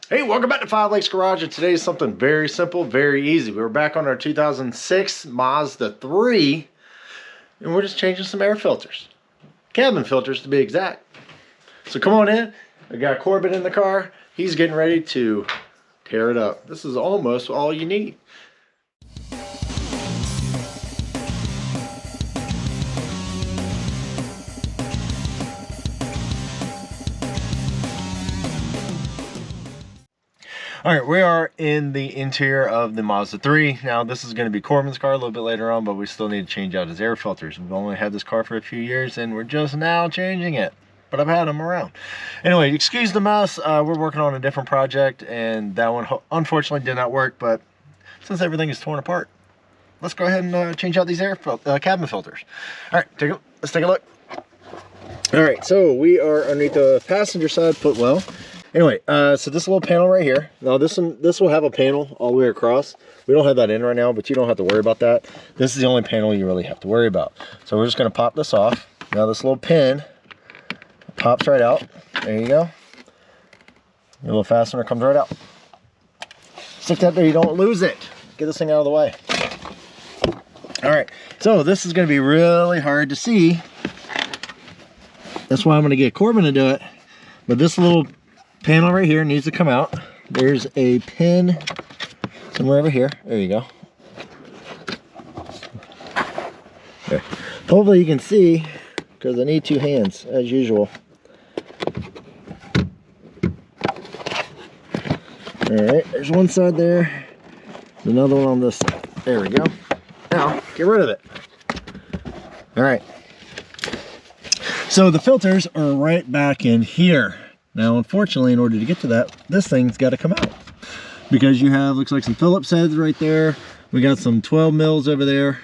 Hey, welcome back to Five Lakes Garage, and today is something very simple, very easy. We're back on our 2006 Mazda 3, and we're just changing some air filters. Cabin filters, to be exact. So come on in. I got Corbin in the car. He's getting ready to tear it up. This is almost all you need. All right, we are in the interior of the Mazda 3. Now, this is going to be Corbin's car a little bit later on, but we still need to change out his air filters. We've only had this car for a few years, and we're just now changing it. But I've had them around. Anyway, excuse the mess. We're working on a different project, and that one unfortunately did not work. But since everything is torn apart, let's go ahead and change out these cabin filters. All right, let's take a look. All right, so we are underneath the passenger side footwell. Anyway, so this little panel right here. Now this will have a panel all the way across. We don't have that in right now, but you don't have to worry about that. This is the only panel you really have to worry about. So we're just gonna pop this off. Now this little pin pops right out. There you go. Your little fastener comes right out. Stick that there, you don't lose it. Get this thing out of the way. All right, so this is gonna be really hard to see. That's why I'm gonna get Corbin to do it. But this little panel right here needs to come out. There's a pin somewhere over here. There you go. There. Hopefully you can see, because I need two hands as usual. All right, there's one side there, another one on this side. There we go. Now get rid of it. All right, so the filters are right back in here. Now, unfortunately, in order to get to that, this thing's got to come out, because you have, looks like some Phillips heads right there. We got some 12 mils over there,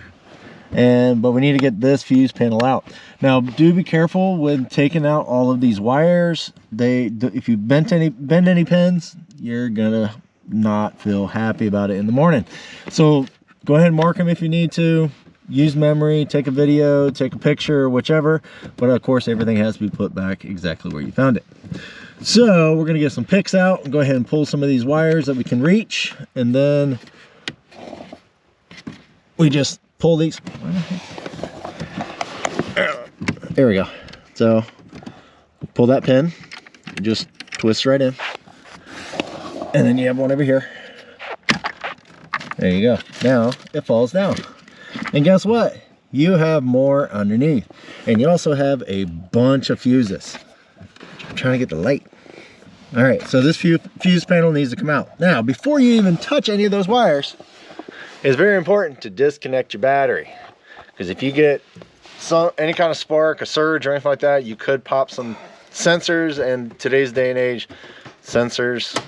but we need to get this fuse panel out. Now, do be careful with taking out all of these wires. If you bend any pins, you're gonna not feel happy about it in the morning. So go ahead and mark them if you need to. Use memory, take a video, take a picture, whichever. But of course, everything has to be put back exactly where you found it. So we're gonna get some picks out and go ahead and pull some of these wires that we can reach. And then we just pull these. There we go. So pull that pin, just twist right in. And then you have one over here. There you go. Now it falls down. And guess what? You have more underneath. And you also have a bunch of fuses. I'm trying to get the light. All right, so this fuse panel needs to come out. Now, before you even touch any of those wires, it's very important to disconnect your battery. Because if you get any kind of spark, a surge, or anything like that, you could pop some sensors. And today's day and age, sensors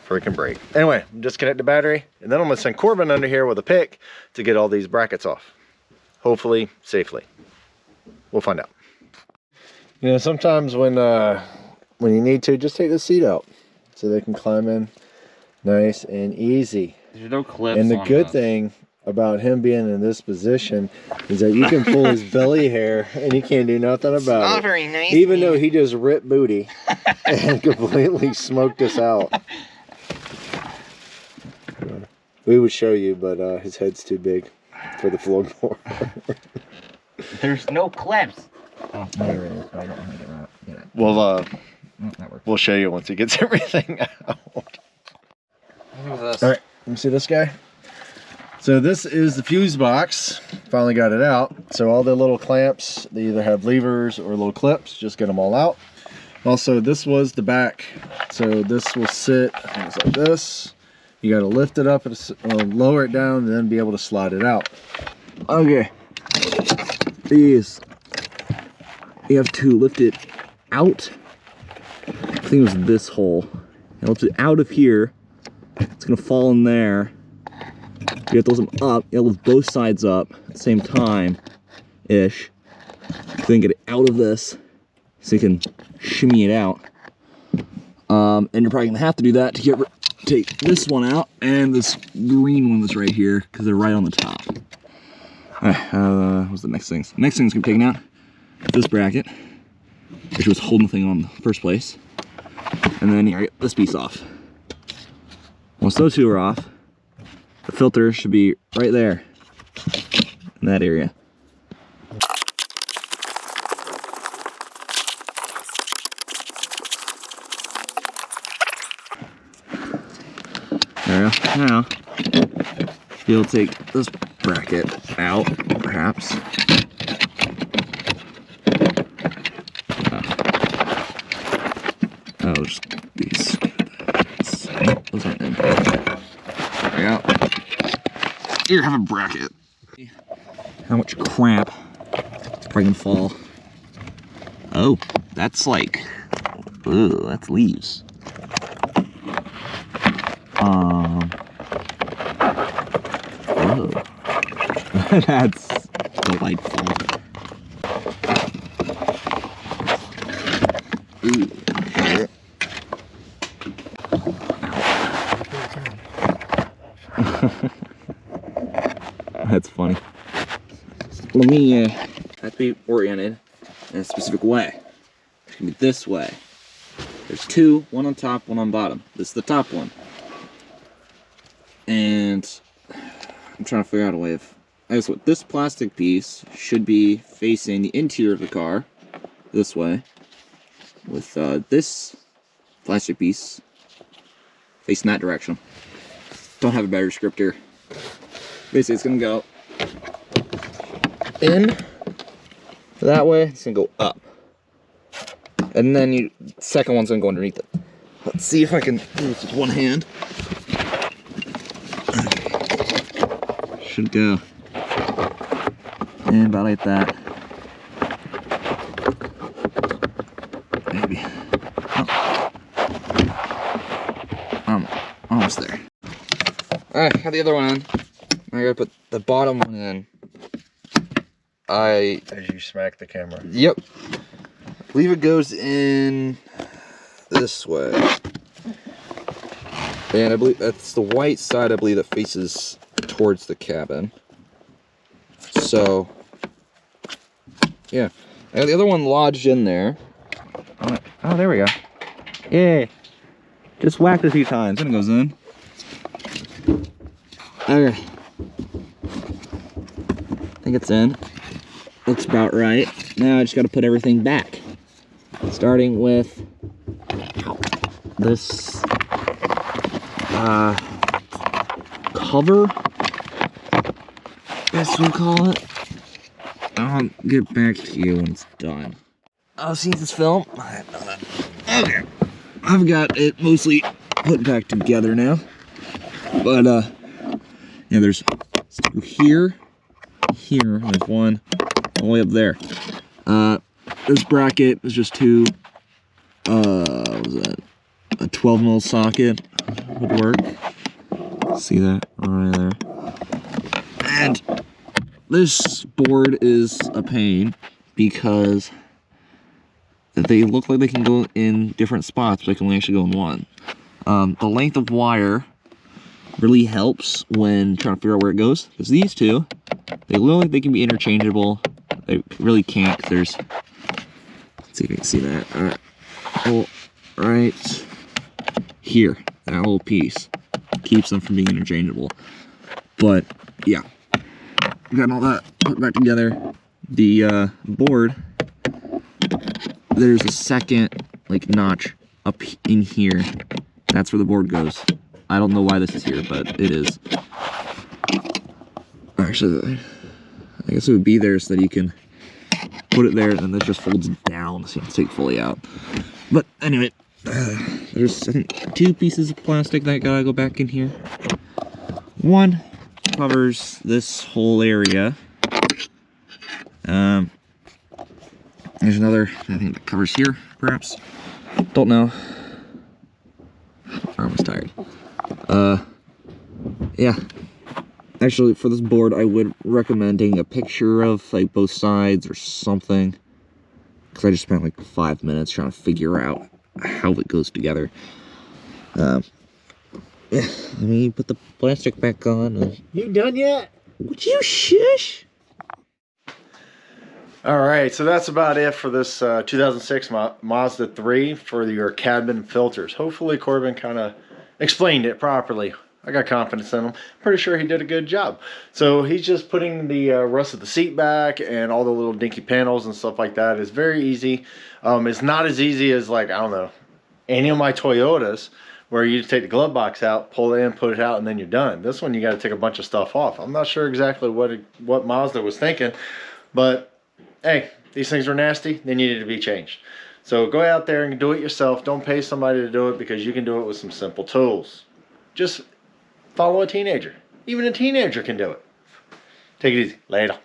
freaking break. Anyway, disconnect the battery, and then I'm gonna send Corbin under here with a pick to get all these brackets off. Hopefully, safely. We'll find out. You know, sometimes when you need to, just take the seat out so they can climb in nice and easy. There's no clips. And the good thing about him being in this position is that you can pull his belly hair and he can't do nothing about it. Not very nice. Even though he just ripped booty and completely smoked us out. We would show you, but his head's too big for the floorboard. There's no clips. Oh, there it is. I don't have it right. We'll show you once he gets everything out. Who's this? All right, let me see this guy. So this is the fuse box. Finally got it out. So all the little clamps, they either have levers or little clips. Just get them all out. Also, this was the back. So this will sit things like this. You got to lift it up and lower it down, and then be able to slide it out. Okay, these you have to lift it out. I think it was this hole. You lift it out of here. It's gonna fall in there. You have to lift them up. You have to lift both sides up at the same time, ish. Then get it out of this, so you can shimmy it out. And you're probably gonna have to do that to take this one out and this green one that's right here, because they're right on the top. What's the next thing? The next thing's gonna be taken out. This bracket, which was holding the thing on in the first place. And then here, I get this piece off. Once those two are off, the filter should be right there in that area. There we go. Now, you'll take this bracket out, perhaps. Oh, just these. Those aren't in. There we go. Here, have a bracket. How much crap probably gonna fall? Oh, that's like, ooh, that's leaves. Oh, that's delightful. Ooh. That's funny. Let me have to be oriented in a specific way. It's gonna be this way. There's two, one on top, one on bottom. This is the top one. And I'm trying to figure out a way of, I guess what this plastic piece should be facing the interior of the car this way, with this plastic piece facing that direction. Don't have a better descriptor. Basically, it's gonna go in that way. It's gonna go up, and then the second one's gonna go underneath it. Let's see if I can do this with one hand. Should go and about like that. Maybe. Oh. I'm almost there. Alright, got the other one in. I gotta put the bottom one in. As you smack the camera. Yep. I believe it goes in this way. And I believe that's the white side, I believe, that faces towards the cabin. So, yeah. I got the other one lodged in there. Oh, there we go. Yay. Just whacked a few times, and it goes in. Okay. I think it's in. Looks about right. Now I just got to put everything back. Starting with this cover, guess we'll call it. I'll get back to you when it's done. Oh, see this film? Okay. I've got it mostly put back together now. But, yeah, there's two here, there's one all the way up there. This bracket is just two, what was that? A 12mm socket would work. See that right there? And this board is a pain because they look like they can go in different spots, but they can only actually go in one. The length of wire really helps when trying to figure out where it goes, because these two, they look like they can be interchangeable. They really can't. There's, let's see if you can see that. All right, well, right here, that whole piece keeps them from being interchangeable. But yeah, got all that put back together. The board, there's a second like notch up in here. That's where the board goes. I don't know why this is here, but it is. Actually, I guess it would be there so that you can put it there, and this just folds down so you can take it fully out. But anyway, there's, I think, two pieces of plastic that gotta go back in here. One covers this whole area. There's another, I think, that covers here, perhaps. Don't know. I'm almost tired. Yeah. Actually, for this board, I would recommend taking a picture of, like, both sides or something. Because I just spent, like, 5 minutes trying to figure out how it goes together. Yeah, let me put the plastic back on. You done yet? Would you shush? Alright, so that's about it for this 2006 Mazda 3 for your cabin filters. Hopefully Corbin kind of explained it properly. I got confidence in him. Pretty sure he did a good job. So he's just putting the rest of the seat back and all the little dinky panels and stuff like that. It's very easy. It's not as easy as, like, I don't know, any of my Toyotas, where you take the glove box out, pull it in, put it out, and then you're done. This one, you got to take a bunch of stuff off. I'm not sure exactly what Mazda was thinking, but hey, these things were nasty. They needed to be changed. So go out there and do it yourself. Don't pay somebody to do it, because you can do it with some simple tools. Just follow a teenager. Even a teenager can do it. Take it easy. Later.